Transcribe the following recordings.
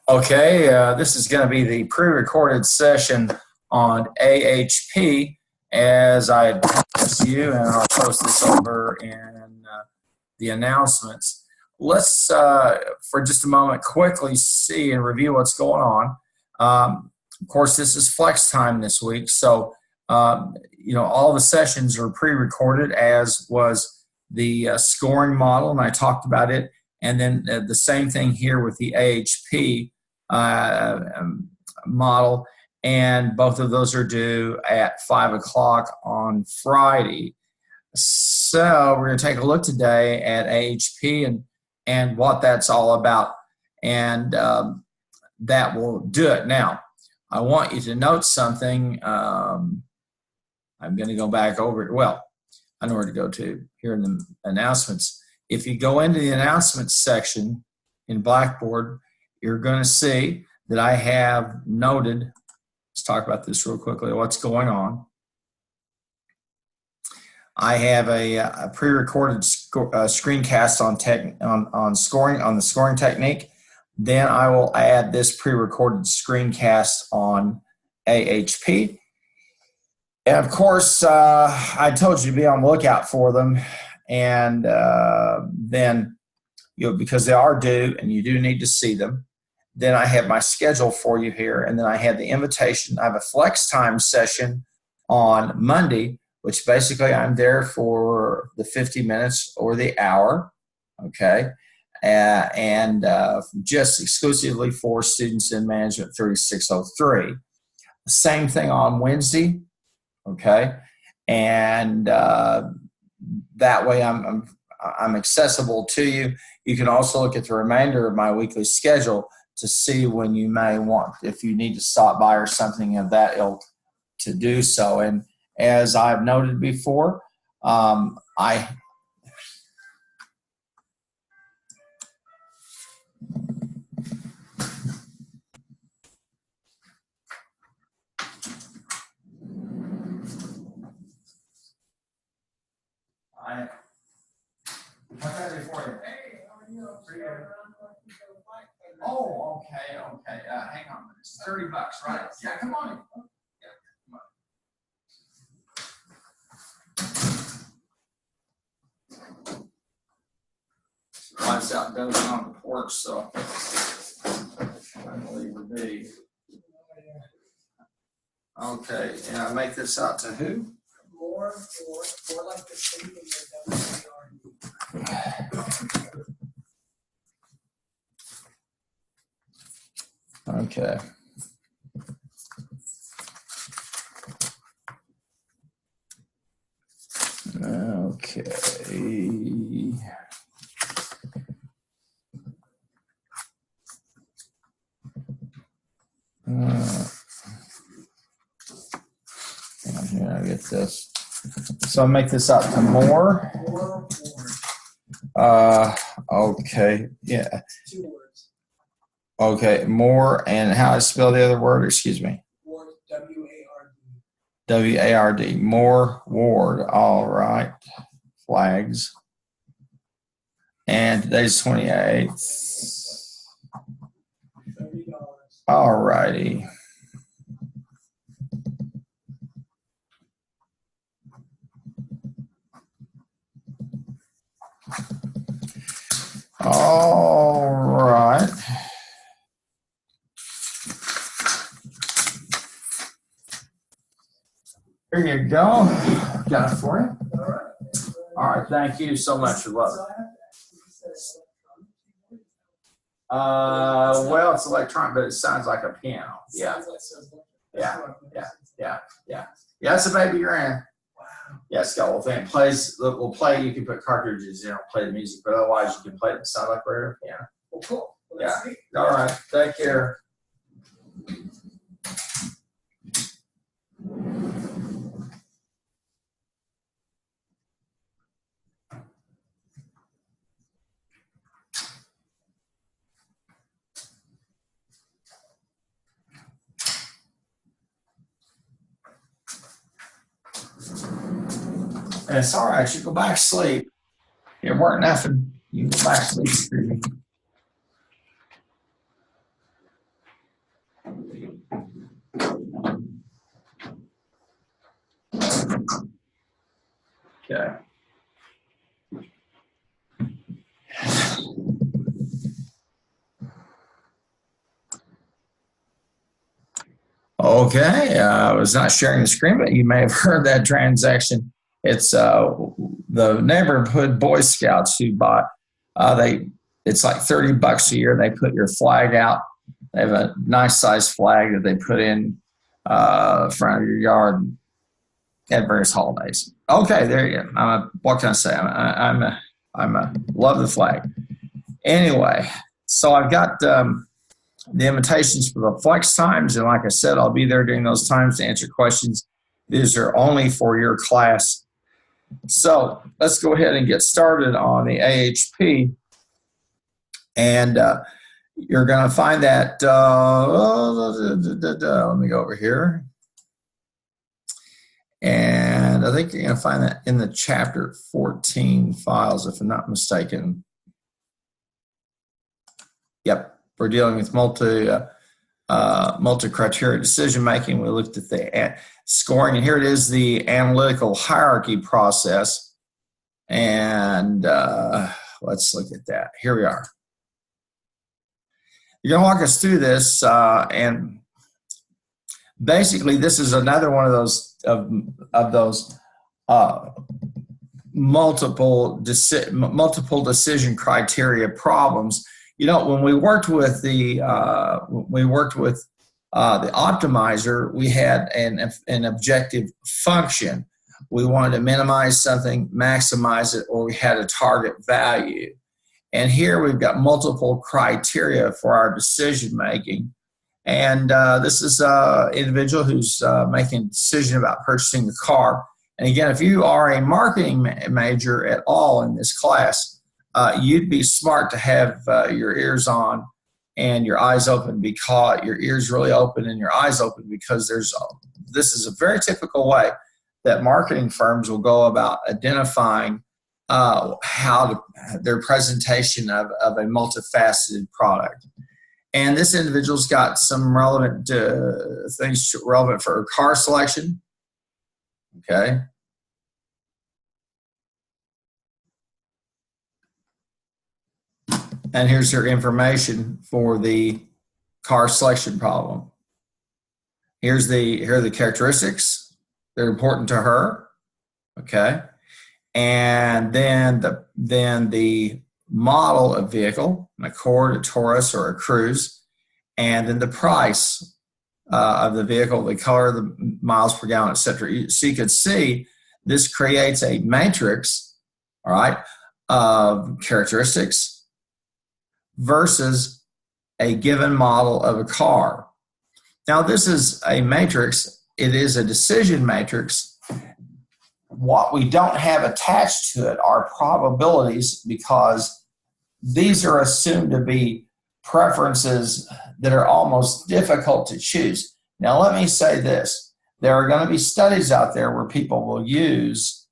Okay, this is going to be the pre-recorded session on AHP as I promised you, and I'll post this over in the announcements. Let's, for just a moment, quickly see and review what's going on. Of course, this is flex time this week, so all the sessions are pre-recorded, as was the scoring model, and I talked about it. And then the same thing here with the AHP model, and both of those are due at 5 o'clock on Friday. So we're going to take a look today at AHP and what that's all about, and that will do it. Now, I want you to note something. I'm going to go back over it. Well, I know where to go to here in the announcements. If you go into the announcements section in Blackboard, you're going to see that I have noted, let's talk about this real quickly, what's going on. I have a pre-recorded screencast on the scoring technique. Then I will add this pre-recorded screencast on AHP. And of course, I told you to be on the lookout for them. And then, because they are due and you do need to see them, then I have my schedule for you here. And then I have the invitation. I have a flex time session on Monday, which basically I'm there for the 50 minutes or the hour, okay? And just exclusively for students in Management 3603. Same thing on Wednesday, okay? And that way I'm accessible to you. You can also look at the remainder of my weekly schedule to see when you may want, if you need to stop by or something of that ilk, to do so. And as I've noted before, I Oh, okay. Hang on. It's $30, right? Yeah, come on. Yeah, come on. Lights out, dozing on the porch, so I believe would be. Okay, and I make this out to who? More like the state in the Okay. Here, I get this. So I'll make this out to more. Okay. Yeah. 2 words. Okay, more, and how I spell the other word? Excuse me. Ward, W-A-R-D. W-A-R-D. More Ward. All right. Flags. And today's 28th. $30. All righty. All right. Here you go. Got it for you. All right. All right. Thank you so much for love. Well, it's electronic, but it sounds like a piano. Yeah. Yeah. That's the baby you're in. Wow. Yeah, it's got a little thing. It plays. Will play. You can put cartridges in. It'll play the music, but otherwise you can play it and sound like a regular piano. Well, cool. Well, Yeah. All right. Take care. And it's all right. You go back to sleep. It weren't nothing. You can go back to sleep. Okay. Okay, I was not sharing the screen, but you may have heard that transaction. It's the neighborhood Boy Scouts who bought. It's like $30 a year. They put your flag out. They have a nice size flag that they put in front of your yard at various holidays. Okay, there you go. What can I say? I'm love the flag. Anyway, so I've got the invitations for the flex times, and like I said, I'll be there during those times to answer questions. These are only for your class. So let's go ahead and get started on the AHP, and you're going to find that. Let me go over here. And I think you're going to find that in the chapter 14 files, if I'm not mistaken. Yep, we're dealing with multi-criteria decision making. We looked at the scoring, and here it is, the analytical hierarchy process. And let's look at that. Here we are. You're going to walk us through this, and basically, this is another one of those multiple decision criteria problems. You know, when we worked with the optimizer, we had an objective function. We wanted to minimize something, maximize it, or we had a target value. And here we've got multiple criteria for our decision making. And this is an individual who's making a decision about purchasing a car. And again, if you are a marketing major at all in this class, you'd be smart to have your ears on and your eyes open, because your ears really open and your eyes open, because this is a very typical way that marketing firms will go about identifying their presentation of a multifaceted product. And this individual's got some relevant things relevant for car selection. Okay. And here's her information for the car selection problem. Here are the characteristics that are important to her. Okay. And then the model of vehicle, an Accord, a Taurus, or a Cruise, and then the price of the vehicle, the color, the miles per gallon, etc. So you could see this creates a matrix, all right, of characteristics versus a given model of a car. Now, this is a matrix. It is a decision matrix. What we don't have attached to it are probabilities, because these are assumed to be preferences that are almost difficult to choose. Now, let me say this. There are going to be studies out there where people will use,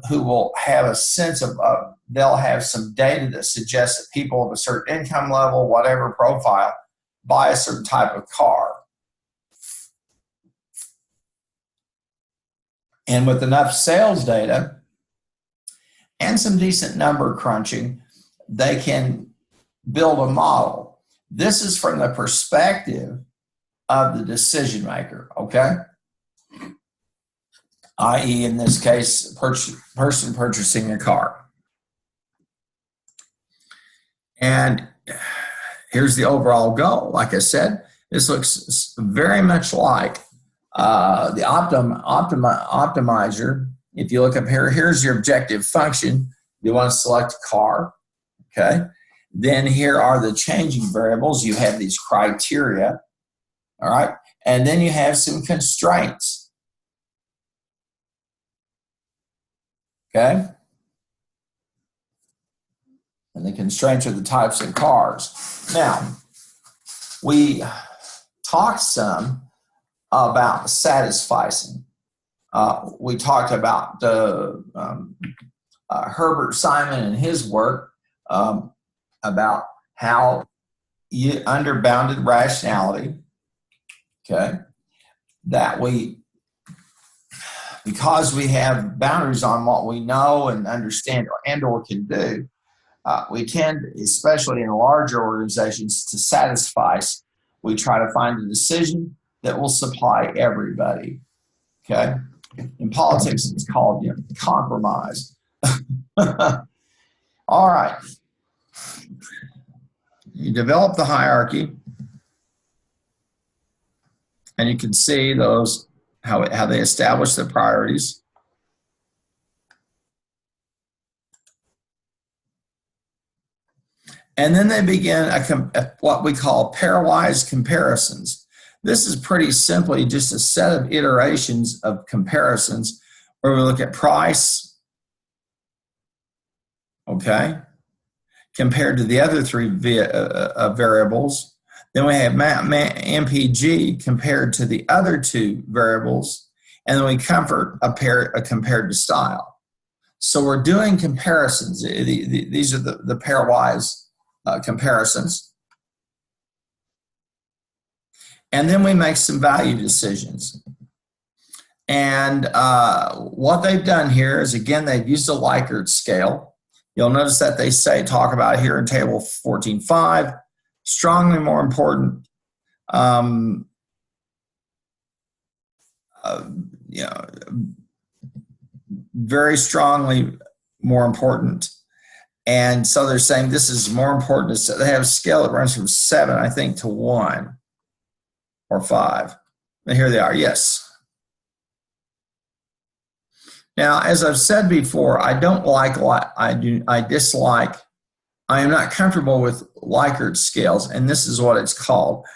who will have a sense of, they'll have some data that suggests that people of a certain income level, whatever profile, buy a certain type of car. And with enough sales data and some decent number crunching, they can build a model. This is from the perspective of the decision maker, okay? I.e., in this case, person purchasing a car. And here's the overall goal. Like I said, this looks very much like the optimizer. If you look up here, here's your objective function. You want to select a car, okay? Then here are the changing variables. You have these criteria, all right? And then you have some constraints, okay? And the constraints are the types of cars. Now, we talked some about satisficing. We talked about Herbert Simon and his work about how under bounded rationality, okay, that we because we have boundaries on what we know and understand or can do, we tend, especially in larger organizations, to satisfice. We try to find a decision that will supply everybody. Okay? In politics, it's called compromise. All right. You develop the hierarchy, and you can see those how they establish their priorities. And then they begin what we call pairwise comparisons. This is pretty simply just a set of iterations of comparisons where we look at price, okay, compared to the other three variables. Then we have MPG compared to the other two variables, and then we compared to style. So we're doing comparisons. These are the pairwise comparisons. And then we make some value decisions. And what they've done here is, again, they've used a Likert scale. You'll notice that they talk about it here in table 14.5, strongly more important, very strongly more important. And so they're saying this is more important. So they have a scale that runs from 7, I think, to 1 or 5. And here they are, yes. Now, as I've said before, I am not comfortable with Likert scales, and this is what it's called.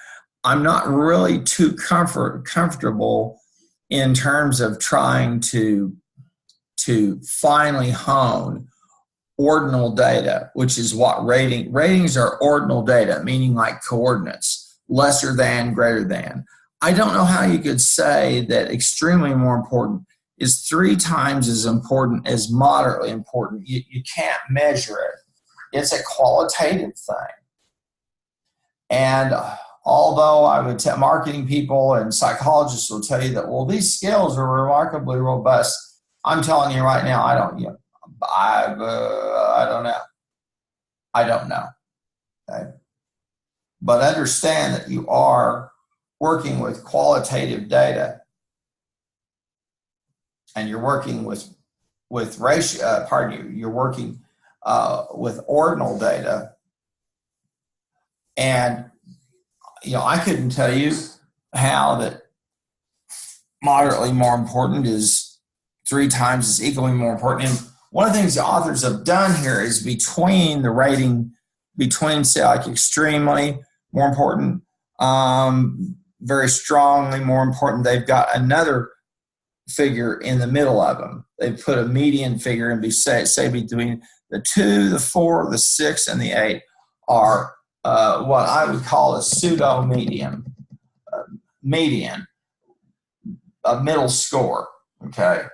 I'm not really too comfortable in terms of trying to finally hone ordinal data, which is what ratings are ordinal data, meaning like coordinates, lesser than, greater than. I don't know how you could say that extremely more important is 3 times as important as moderately important. You can't measure it. It's a qualitative thing. And although I would tell marketing people and psychologists will tell you that, well, these scales are remarkably robust, I'm telling you right now, I don't know. I don't know. Okay? But understand that you are working with qualitative data, and you're working with ratio. You're working with ordinal data, and I couldn't tell you how that moderately more important is 3 times as equally more important. And one of the things the authors have done here is between the rating, say like extremely more important, very strongly more important, they've got another figure in the middle of them. They put a median figure and say between the 2, the 4, the 6, and the 8 are what I would call a pseudo median, a middle score. Okay.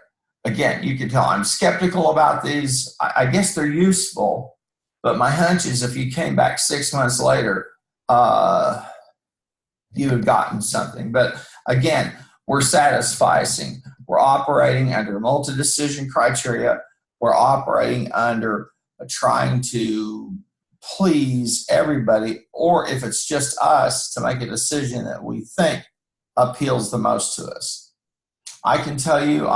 Again, you can tell I'm skeptical about these. I guess they're useful, but my hunch is if you came back 6 months later, you had gotten something. But again, we're satisficing. We're operating under multi-decision criteria. We're operating under trying to please everybody, or if it's just us, to make a decision that we think appeals the most to us. I can tell you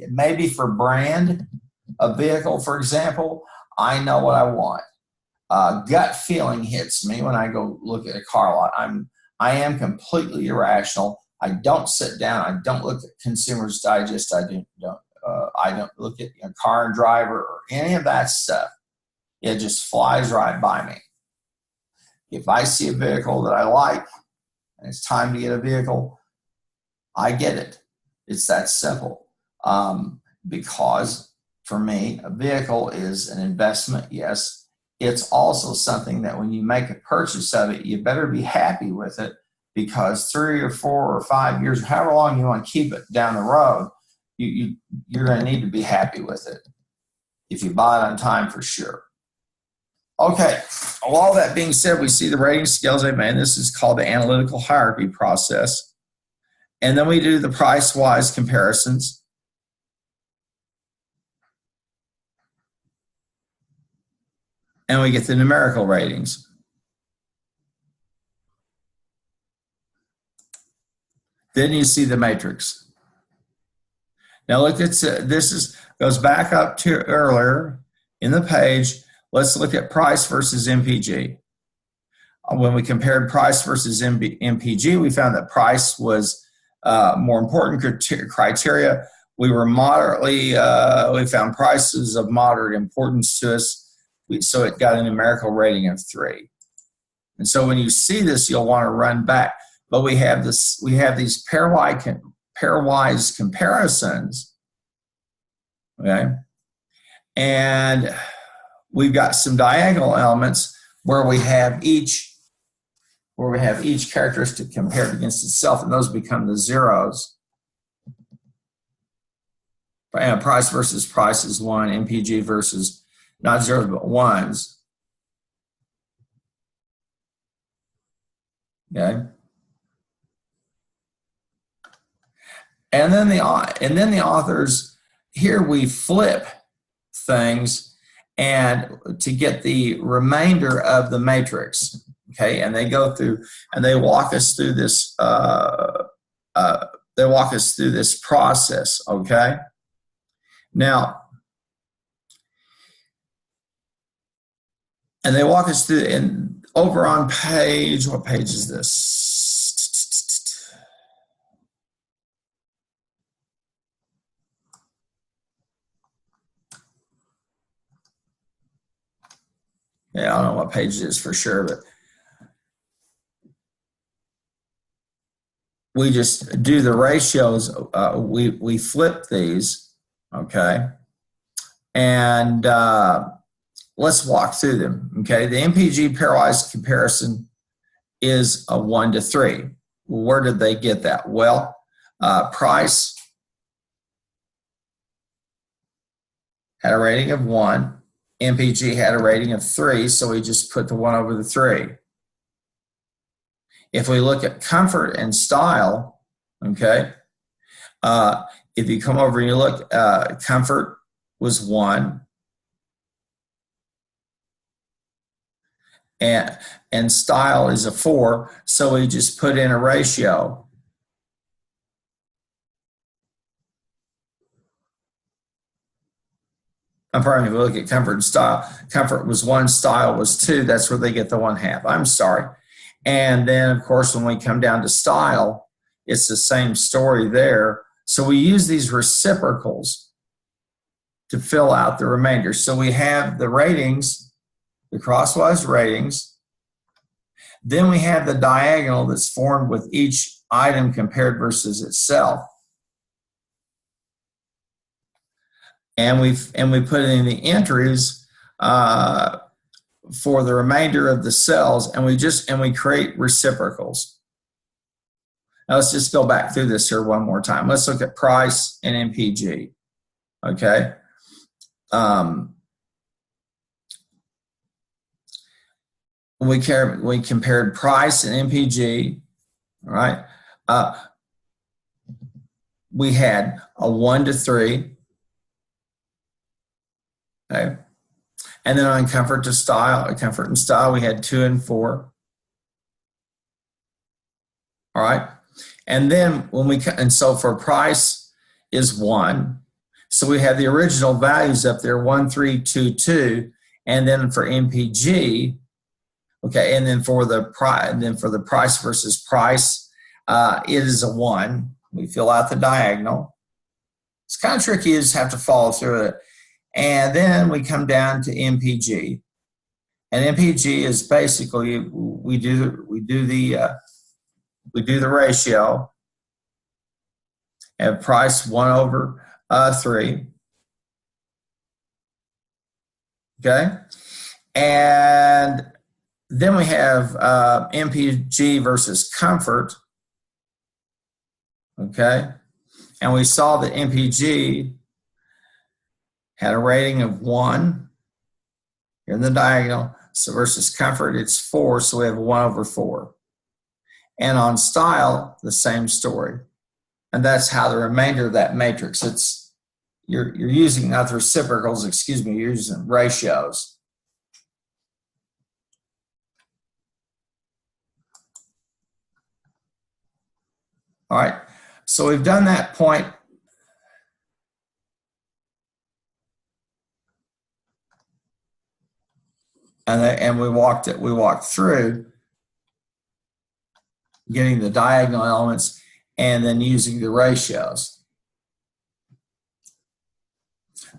maybe for brand, a vehicle, for example, I know what I want. Gut feeling hits me when I go look at a car lot. I am completely irrational. I don't sit down. I don't look at Consumer's Digest. I don't look at Car and Driver or any of that stuff. It just flies right by me. If I see a vehicle that I like and it's time to get a vehicle, I get it. It's that simple. Because for me, a vehicle is an investment, yes. It's also something that when you make a purchase of it, you better be happy with it, because 3 or 4 or 5 years, however long you want to keep it down the road, you're going to need to be happy with it if you buy it on time, for sure. Okay, well, all that being said, we see the rating scales they've made. This is called the analytical hierarchy process. And then we do the price-wise comparisons. And we get the numerical ratings. Then you see the matrix. Now look at this goes back up to earlier in the page. Let's look at price versus MPG. When we compared price versus MPG, we found that price was more important criteria. We were moderately, we found prices of moderate importance to us. So it got a numerical rating of 3. And so when you see this, you'll want to run back. But we have these pairwise comparisons, okay? And we've got some diagonal elements where we have each characteristic compared against itself, and those become the zeros. And price versus price is 1, MPG versus not zeros but ones. Okay. And then the authors, here we flip things and to get the remainder of the matrix. Okay, and they go through and they walk us through this. They walk us through this process. Okay. Now, and they walk us through, and over on page, what page is this? Yeah, I don't know what page it is for sure, but we just do the ratios. We flip these, okay, and let's walk through them. Okay, the MPG pairwise comparison is a 1 to 3. Where did they get that? Well, price had a rating of 1. MPG had a rating of 3, so we just put the 1 over the 3. If we look at comfort and style, okay, if you come over and you look, comfort was 1, and style is a 4, so we just put in a ratio. I'm probably going to look at comfort and style. Comfort was 1, style was 2. That's where they get the 1/2. I'm sorry. And then, of course, when we come down to style, it's the same story there. So we use these reciprocals to fill out the remainder. So we have the ratings, the crosswise ratings. Then we have the diagonal that's formed with each item compared versus itself. And we put in the entries for the remainder of the cells, and we create reciprocals. Now let's just go back through this here one more time. Let's look at price and MPG. Okay. We compared price and MPG. All right. We had a 1 to 3. Okay. And then on comfort and style, we had 2 and 4. All right. And then so for price is 1. So we have the original values up there, 1, 3, 2, 2. And then for MPG, okay, and then for the price versus price, it is a 1. We fill out the diagonal. It's kind of tricky, you just have to follow through it. And then we come down to MPG, and MPG is basically we do the ratio, and price 1 over 3. Okay, and then we have MPG versus comfort. Okay, and we saw that MPG had a rating of 1 here in the diagonal. So versus comfort, it's 4, so we have a 1 over 4. And on style, the same story. And that's how the remainder of that matrix, you're using not the reciprocals, excuse me, you're using ratios. All right, so we've done that point. And we walked through getting the diagonal elements and then using the ratios.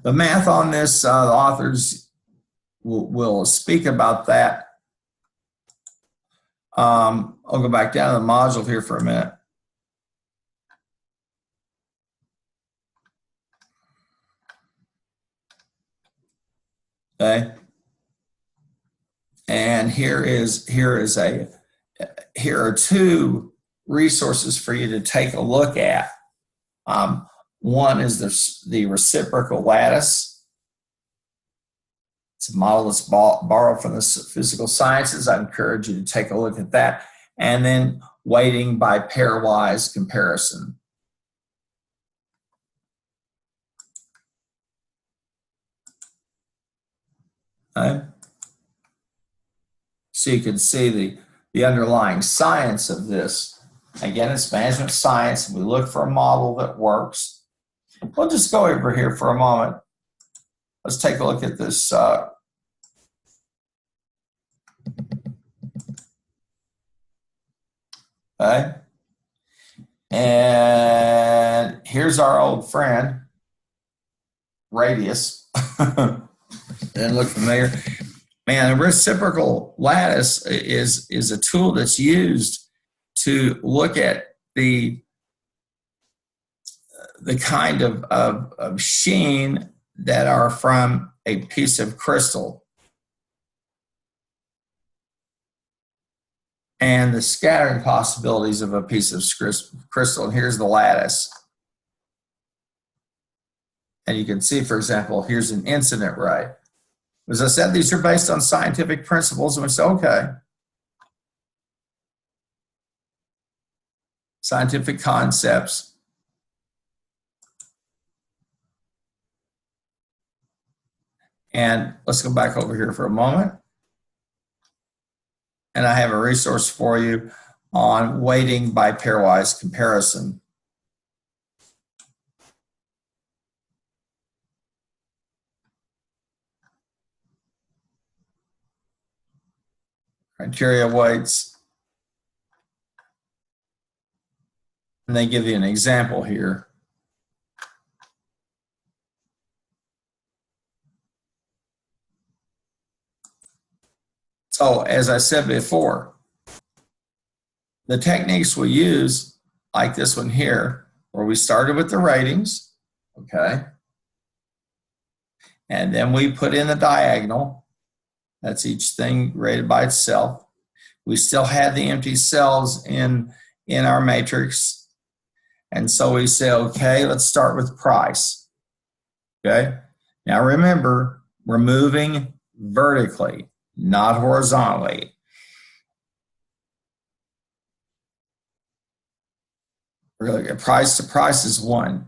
The math on this, the authors will speak about that. I'll go back down to the module here for a minute. Okay. And here are two resources for you to take a look at. One is the reciprocal lattice. It's a model that's borrowed from the physical sciences. I encourage you to take a look at that. And then weighting by pairwise comparison. Okay. So you can see the underlying science of this. Again, it's management science. We look for a model that works. We'll just go over here for a moment. Let's take a look at this. Okay. And here's our old friend, radius. Didn't look familiar. Man, a reciprocal lattice is a tool that's used to look at the kind of sheen that are from a piece of crystal and the scattering possibilities of a piece of crystal. And here's the lattice. And you can see, for example, here's an incident ray. As I said, these are based on scientific principles, and we say, okay, scientific concepts. And let's go back over here for a moment. And I have a resource for you on weighting by pairwise comparison. Criteria weights. And they give you an example here. So as I said before, the techniques we use, like this one here, where we started with the ratings, okay? And then we put in the diagonal. That's each thing rated by itself. We still had the empty cells in our matrix. And so we say, okay, let's start with price. Okay? Now remember, we're moving vertically, not horizontally. We're looking at price to price is 1.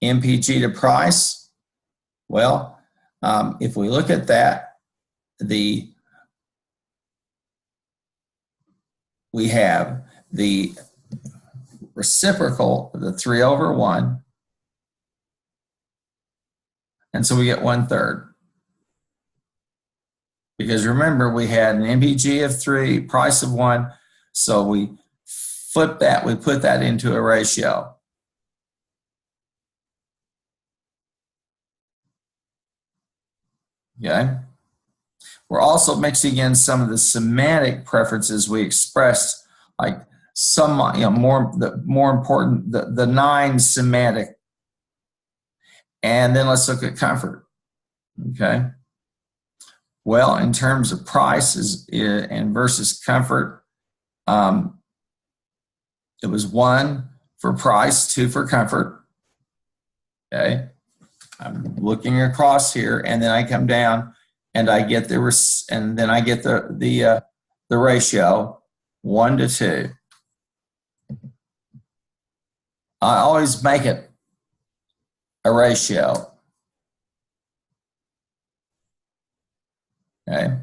MPG to price, well, if we look at that, we have the reciprocal, the 3/1, and so we get 1/3. Because remember, we had an MPG of 3, price of 1, so we flip that, we put that into a ratio. Okay. We're also mixing in some of the semantic preferences we expressed, like some, more important, the 9 semantic. And then let's look at comfort. Okay. Well, in terms of prices and versus comfort, it was 1 for price, 2 for comfort. Okay. I'm looking across here, and then I come down and I get the ratio 1 to 2. I always make it a ratio. Okay.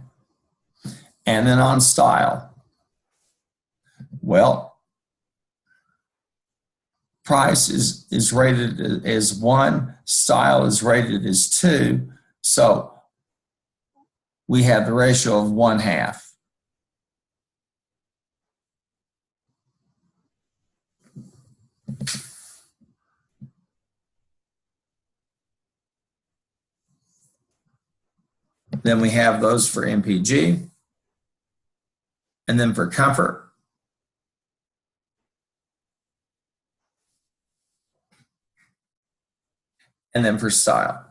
And then on style, well, price is rated as 1, style is rated as 2, so we have the ratio of 1/2. Then we have those for MPG, and then for comfort, and then for style.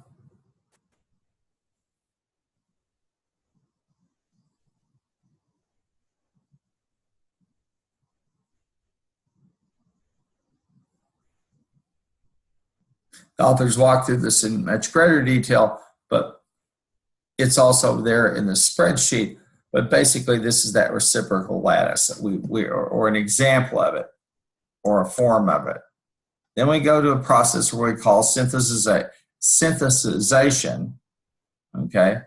The authors walk through this in much greater detail, but it's also there in the spreadsheet. But basically, this is that reciprocal lattice, or an example of it, or a form of it. Then we go to a process where we call synthesization, okay?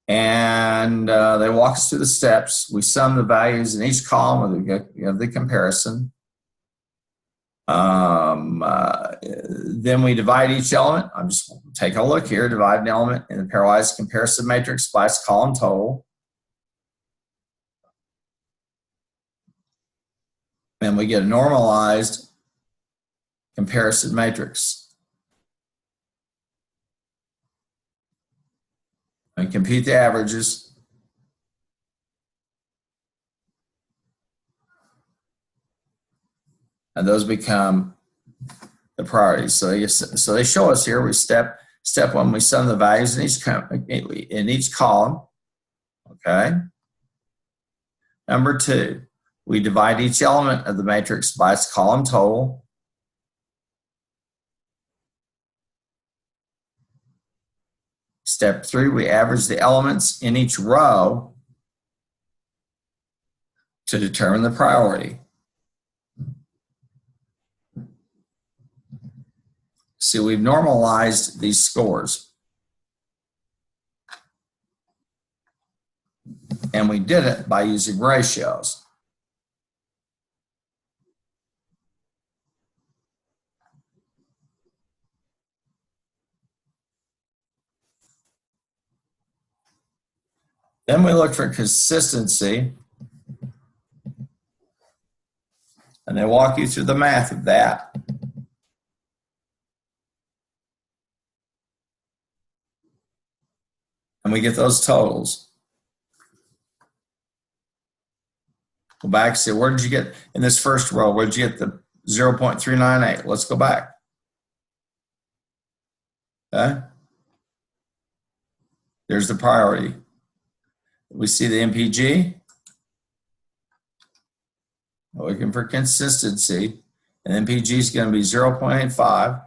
And they walk us through the steps. We sum the values in each column of the comparison. Then we divide each element. I'm just taking a look here. Divide an element in the pairwise comparison matrix by its column total. And we get a normalized comparison matrix. And compute the averages. And those become the priorities. So they show us here. We step 1, we sum the values in each column. Okay. Number 2, we divide each element of the matrix by its column total. Step 3, we average the elements in each row to determine the priority. See, we've normalized these scores. And we did it by using ratios. Then we look for consistency. And they walk you through the math of that. And we get those totals. Go back and say, where did you get in this first row? Where did you get the 0.398? Let's go back. Okay. There's the priority. We see the MPG. We're looking for consistency. And MPG is going to be 0.85.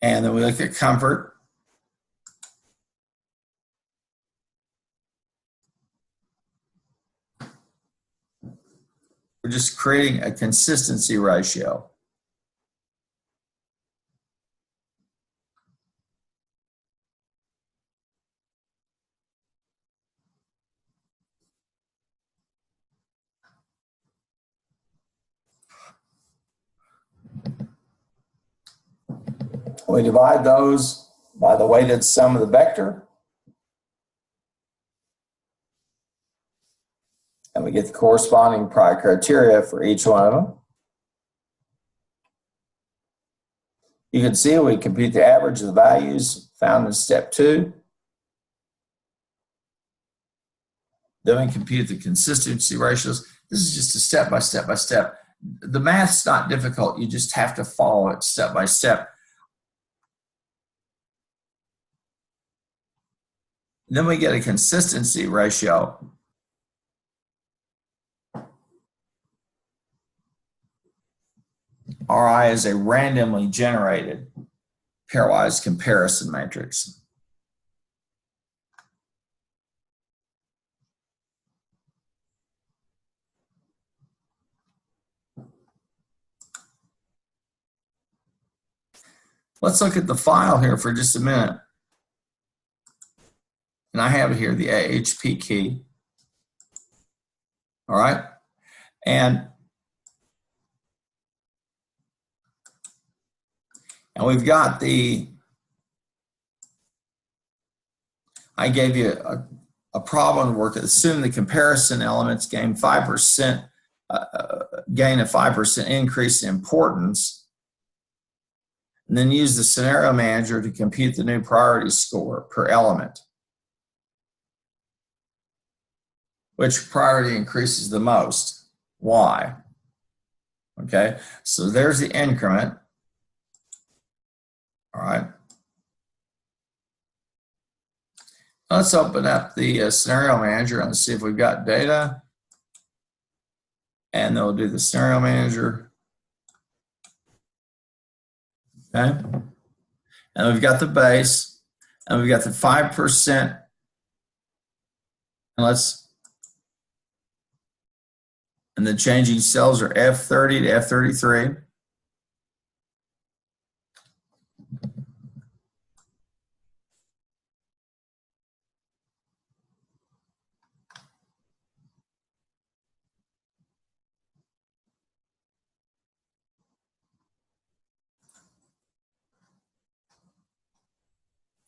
And then we look at comfort. We're just creating a consistency ratio. We divide those by the weighted sum of the vector. And we get the corresponding prior criteria for each one of them. You can see we compute the average of the values found in step 2. Then we compute the consistency ratios. This is just a step by step by step. The math's not difficult. You just have to follow it step by step. Then we get a consistency ratio. RI is a randomly generated pairwise comparison matrix. Let's look at the file here for just a minute. And I have here the AHP key. All right. And we've got I gave you a problem to work. Assume the comparison elements gain 5%, gain a 5% increase in importance, and then use the scenario manager to compute the new priority score per element. Which priority increases the most? Why? Okay, so there's the increment. All right. Let's open up the scenario manager and see if we've got data. And then we'll do the scenario manager. Okay. And we've got the base, and we've got the 5%. And the changing cells are F30 to F33.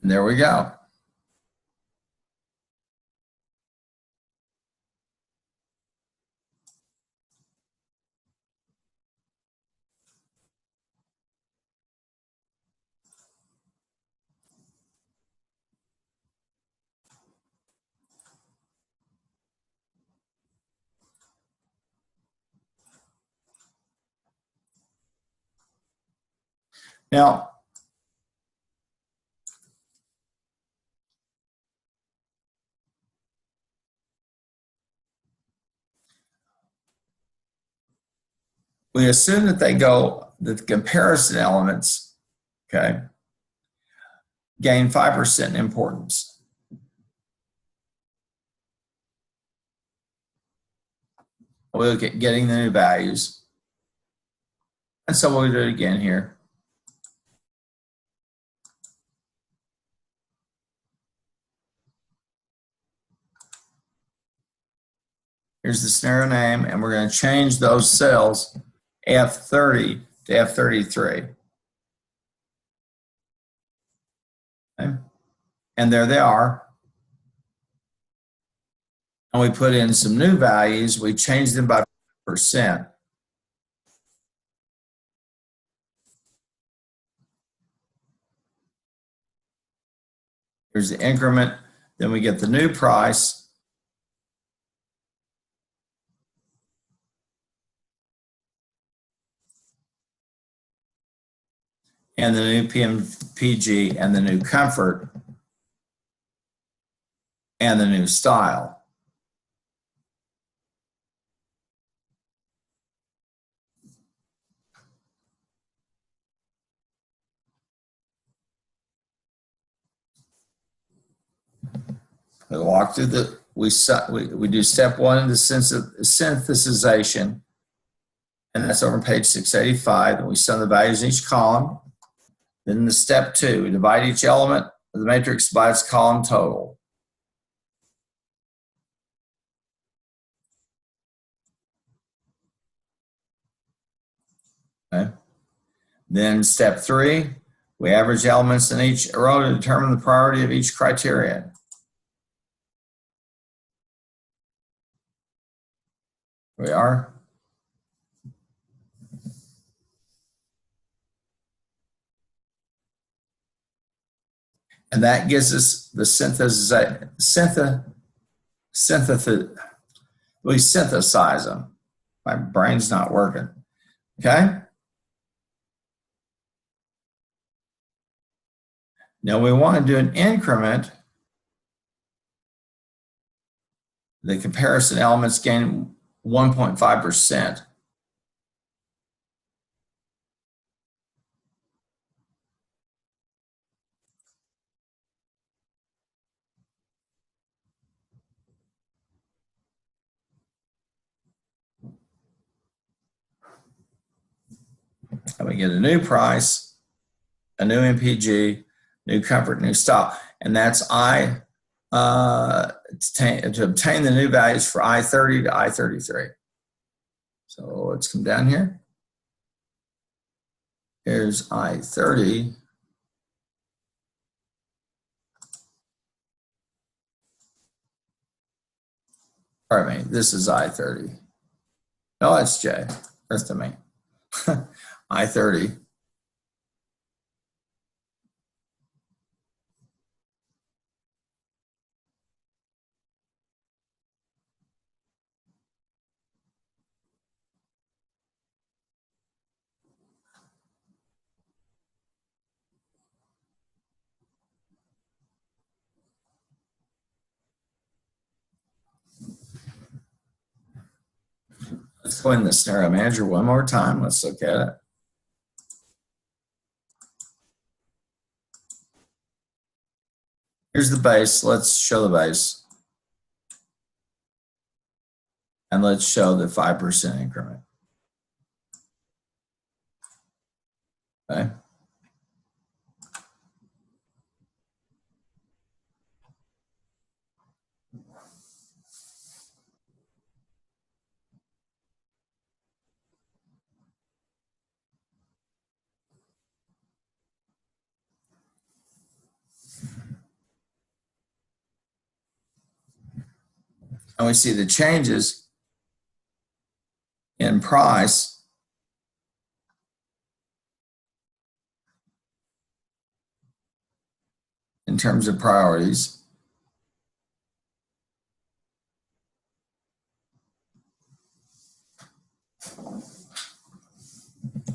And there we go. Now, we assume that the comparison elements, okay, gain 5% in importance. We look at getting the new values. And so we'll do it again here. Here's the scenario name, and we're going to change those cells F30 to F33. Okay. And there they are. And we put in some new values. We changed them by %. Here's the increment. Then we get the new price. And the new PMPG and the new comfort and the new style. We walk through we do step one in the synthesization, and that's over on page 685, and we sum the values in each column. Then the step two, we divide each element of the matrix by its column total. Okay. Then step three, we average elements in each row to determine the priority of each criterion. Here we are. And that gives us the we synthesize them. My brain's not working. Okay? Now we want to do an increment. The comparison elements gain 1.5%. And we get a new price. a new MPG, new comfort, new style. And that's to obtain the new values for I-30 to I-33. So let's come down here. Here's I-30. Pardon me, this is I-30. No, that's J. That's to me. I-30. Let's go in the scenario manager one more time. Let's look at it. Here's the base. Let's show the base. And let's show the 5% increment. Okay. And we see the changes in price in terms of priorities.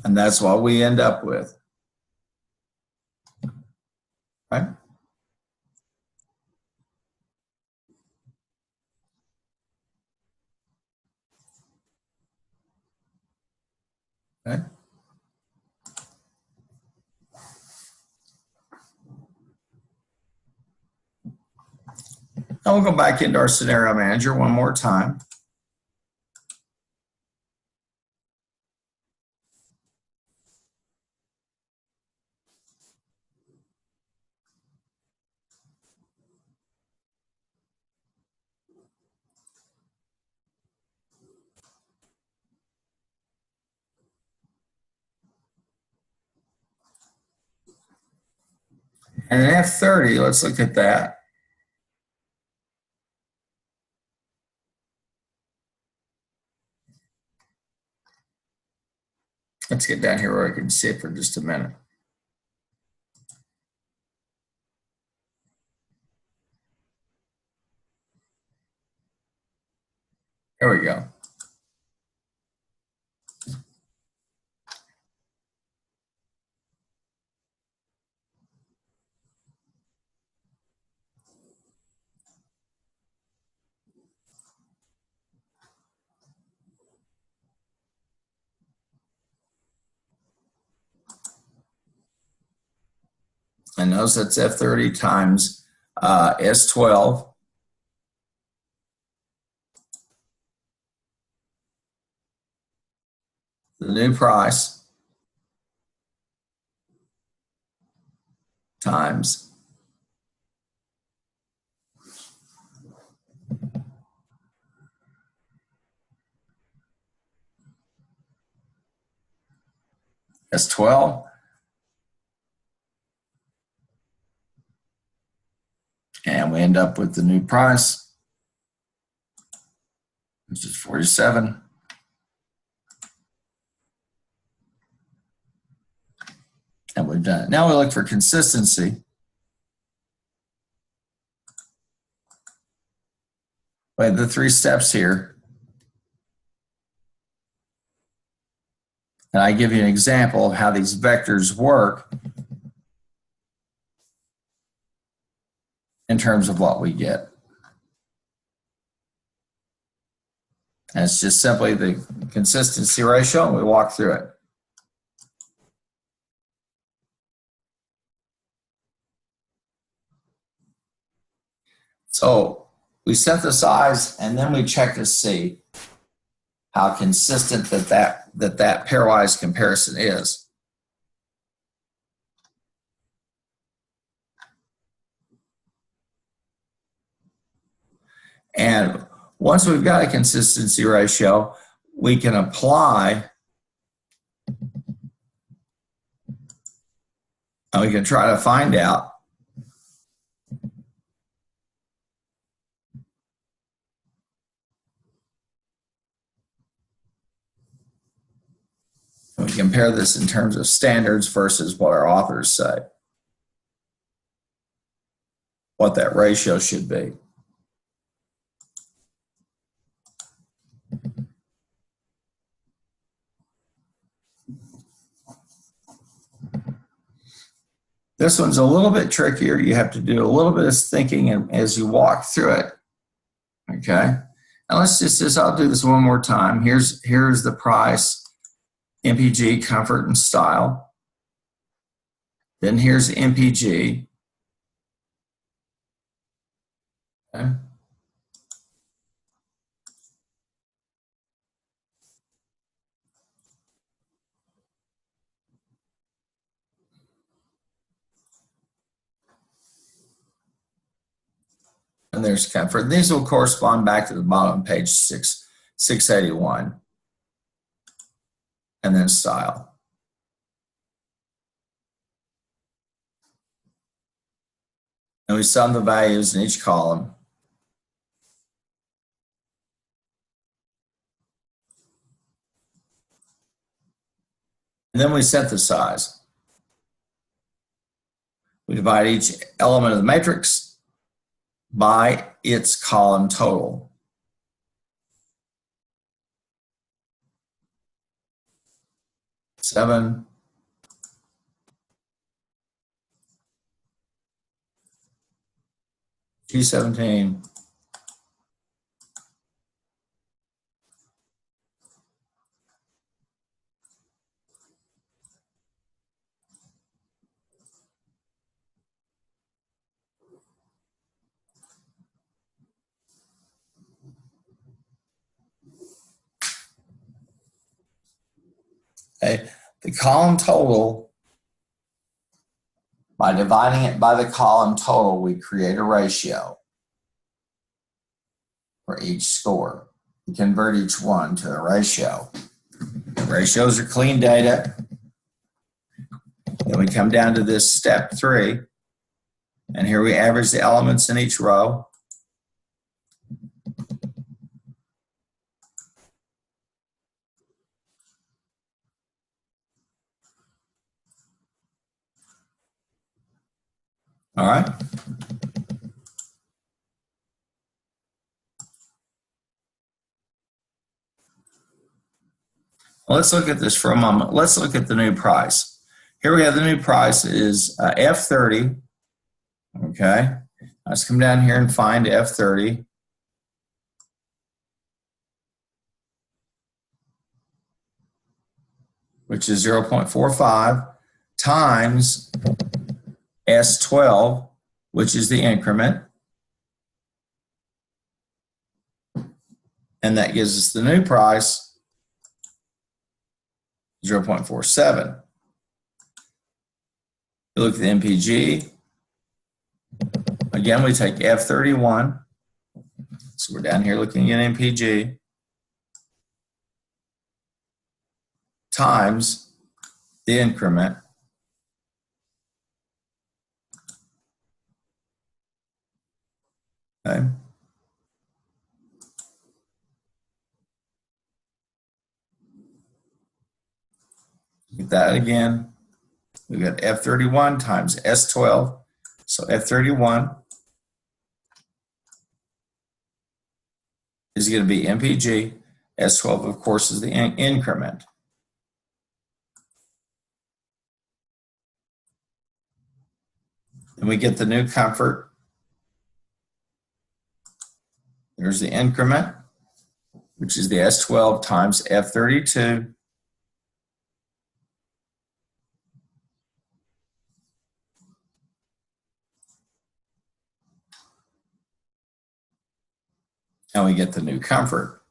And that's what we end up with. Right? Okay. Now we'll go back into our scenario manager one more time. And an F30, let's look at that. Let's get down here where I can see it for just a minute. There we go. And notice that's F30 times S12. The new price times S12. And we end up with the new price, which is 47. And we've done it. Now we look for consistency. We have the 3 steps here. And I give you an example of how these vectors work in terms of what we get. And it's just simply the consistency ratio, and we walk through it. So we synthesize and then we check to see how consistent that pairwise comparison is. And once we've got a consistency ratio, we can apply, and we can try to find out we compare this in terms of standards versus what our authors say, what that ratio should be. This one's a little bit trickier. You have to do a little bit of thinking as you walk through it. Okay. Now let's just I'll do this one more time. Here's the price, MPG, comfort, and style. Then here's MPG. Okay. And there's comfort. These will correspond back to the bottom of page 681. And then style. And we sum the values in each column. And then we synthesize. We divide each element of the matrix by its column total. Seven. G17. Okay. The column total, by dividing it by the column total, we create a ratio for each score. We convert each one to a ratio. The ratios are clean data. Then we come down to this step 3, and here we average the elements in each row. All right. Well, let's look at this for a moment. Let's look at the new price. Here we have the new price is F30. Okay. Let's come down here and find F30. Which is 0.45 times S12, which is the increment. And that gives us the new price, 0.47. You look at the MPG. Again, we take F31. So we're down here looking at MPG times the increment. Okay. Get that again. We've got F31 times S12. So F31 is going to be MPG. S12, of course, is the increment. And we get the new comfort. There's the increment, which is the S12 times F32. And we get the new comfort.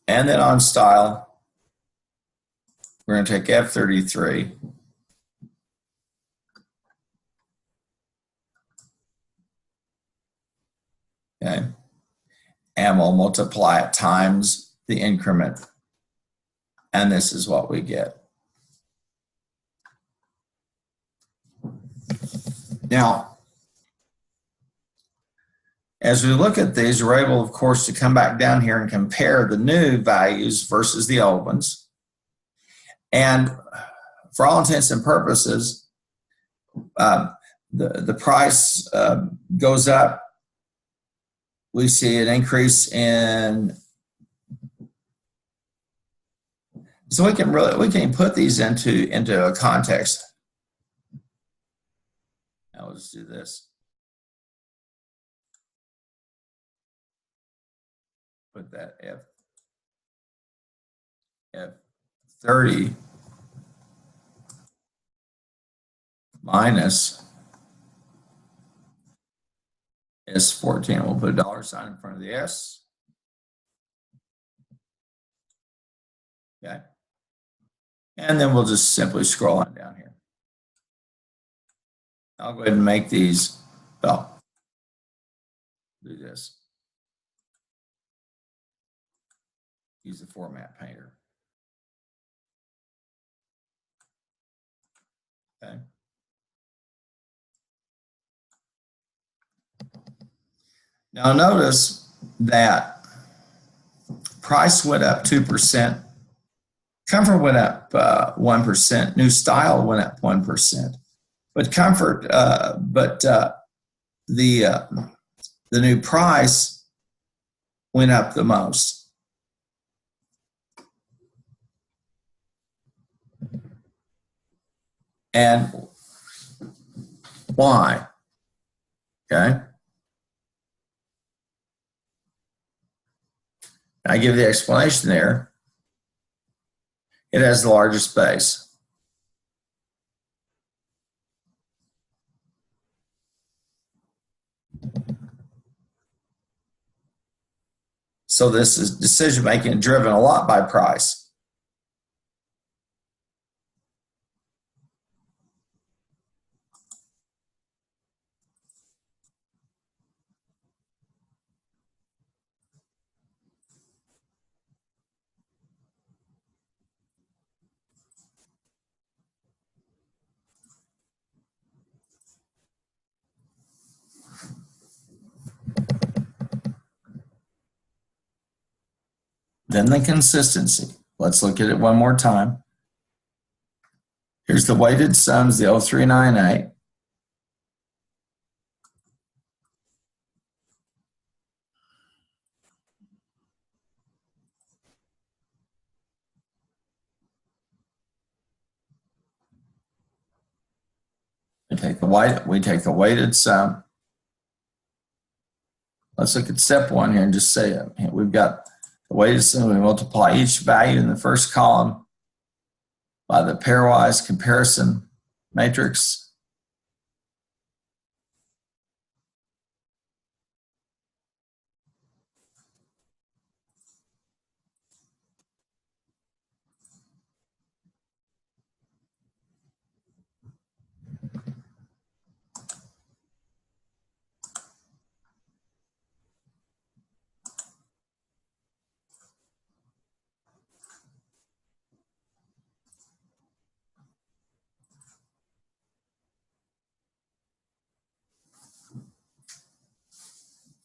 And then on style, we're going to take F33. Okay. and we'll multiply it times the increment. And this is what we get. Now, as we look at these, we're able, of course, to come back down here and compare the new values versus the old ones. And for all intents and purposes, the price goes up. We see an increase in. So we can put these into a context. Now let's do this. Put that F30 minus S14. We'll put a dollar sign in front of the S. Okay. And then we'll just simply scroll on down here. I'll go ahead and make these, well, do this. Use the format painter. Okay. Now notice that price went up 2%, comfort went up 1%, new style went up 1%, but the new price went up the most. And why? Okay. I give the explanation there. It has the largest base. So this is decision making driven a lot by price. Then the consistency. Let's look at it one more time. Here's the weighted sums, the 0398. We take the weighted sum. Let's look at step one here and just say we've got the weighted sum. We multiply each value in the first column by the pairwise comparison matrix.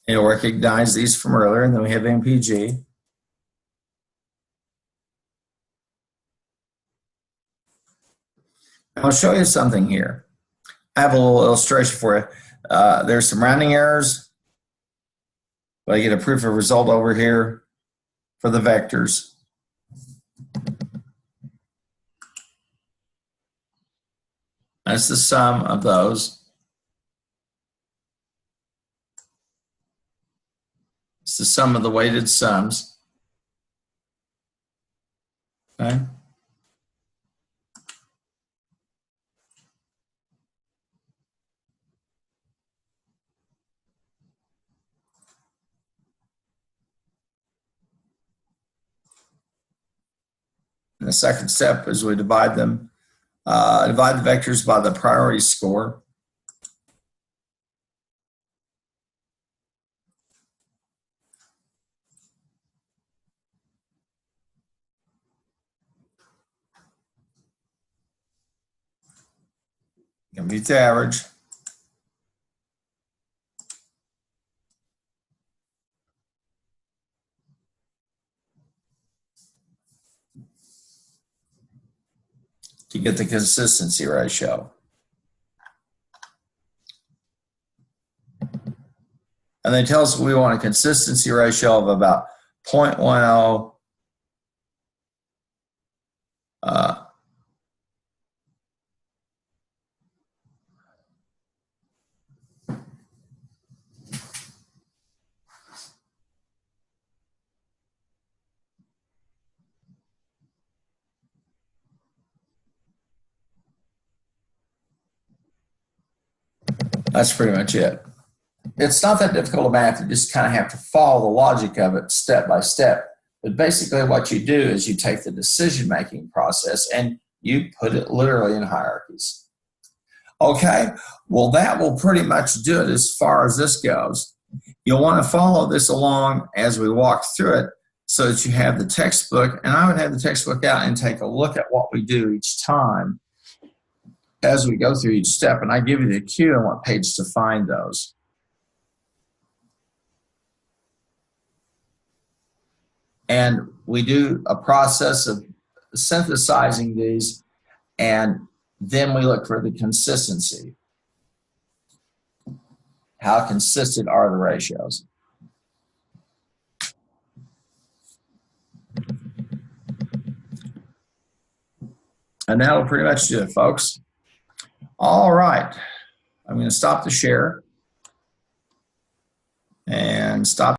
It'll recognize these from earlier, and then we have MPG. I'll show you something here. I have a little illustration for you. There's some rounding errors, but I get a proof of result over here for the vectors. That's the sum of those. It's the sum of the weighted sums. Okay. And the second step is we divide them, divide the vectors by the priority score. Compute the average. To get the consistency ratio. And they tell us we want a consistency ratio of about 0.10. That's pretty much it. It's not that difficult of math. You just kind of have to follow the logic of it step by step. But basically what you do is you take the decision-making process and you put it literally in hierarchies. Okay, well that will pretty much do it as far as this goes. You'll want to follow this along as we walk through it so that you have the textbook, and I would have the textbook out and take a look at what we do each time as we go through each step, and I give you the cue on what page to find those. And we do a process of synthesizing these, and then we look for the consistency. How consistent are the ratios? And that'll pretty much do it, folks. All right. I'm going to stop the share and stop